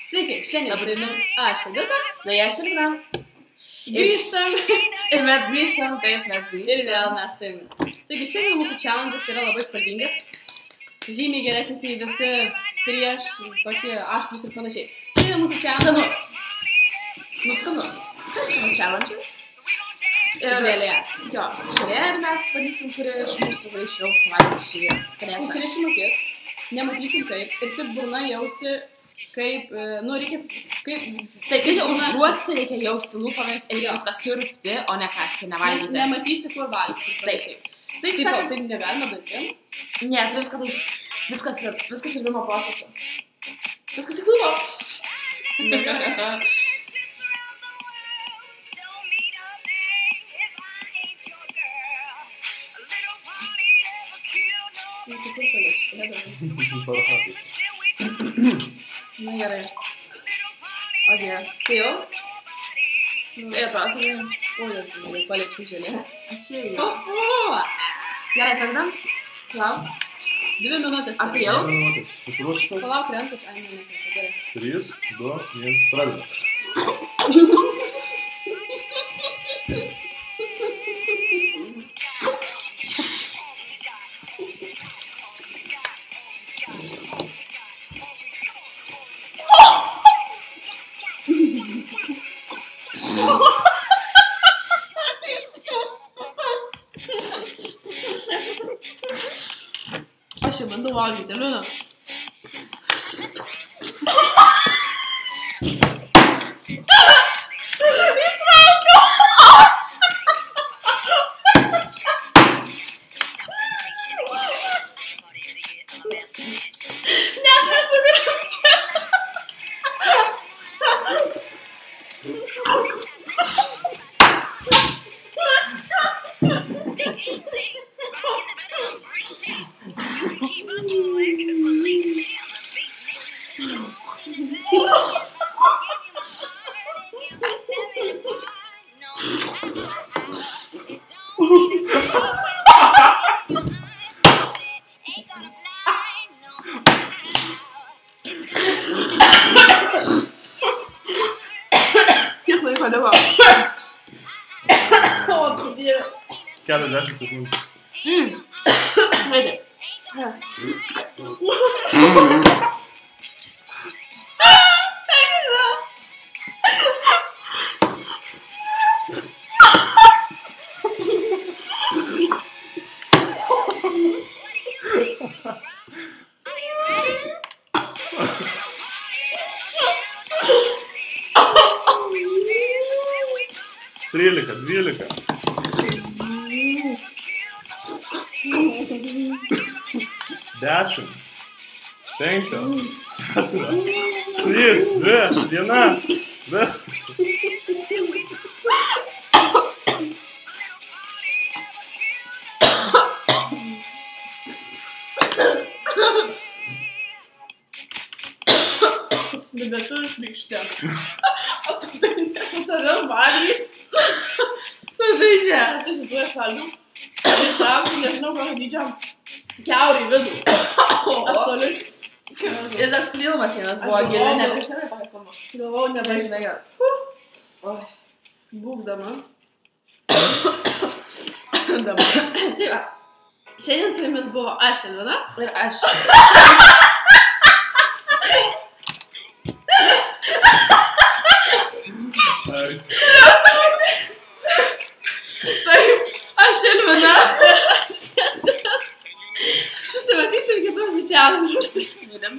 Sveiki, šiandien su jumis aš Edita. Bei aš Irina. Grįžtam. Ir mes grįžtam, taip mes grįžtam. Ir vėl mes su jumis. Taigi šiandien mūsų challenge'as yra labai spalvingas. Žymiai geresnis nei visi prieš tokie aštrus ir panašiai. Šiandien mūsų challenge'as. Skanus challenge'as. Želė. Jo, želė ir mes bandysim, kuri iš mūsų greičiau suvalgyti šį skanėstą. Užsirišim akis, nematysim kaip ir tik burna jausi kaip, reikia kaip... Tai kai užuosti reikia jausti lūpomis ir reikia viską siurbti, o ne kasti, nevalgyti. Nematysi, kur valgyti. Taip. Taip sakant, tai negalima daryti. Ne, viską taip. Viskas siurbimo procesu. Viskas tik lūpo. Na gerai. O dieve. Tai jau? Spėjo atrodo. Oi, paliečiu želė. Aš jau. Gerai, pradedam. Palauk. 2 minutės. Ar tai jau? Palauk, renkač. Ai, ne, gerai. 3, 2, 1, pradedam. Aš jau bandau valgyti, liūna. Net nesuviram čia. Kiek laiko dabar? O, tu dieve. 40 sekundžių. Reikia. Trylika, 12. 10, 5, 4, 3, 2, 1. Viskas. Bet tu išrykštė. O tu tai tave valgy. Nu tai ne. Ar tu įsivaizduoji saldų? Ir tam, nežinau, kokio dydžio kiaurį vidų. Absoliučiai. Ir toks filmas vienas buvo giliai, neprisimai tokio filmo. Galvau, Nežinai, nebaigsiu. oi. Būkdama. Dabar. Tai va. Šiandien su jumis buvo aš, Elvina. Ir aš. Taip, aš Elvina. Šiandien susimatysim kitus challenge'us. Judam.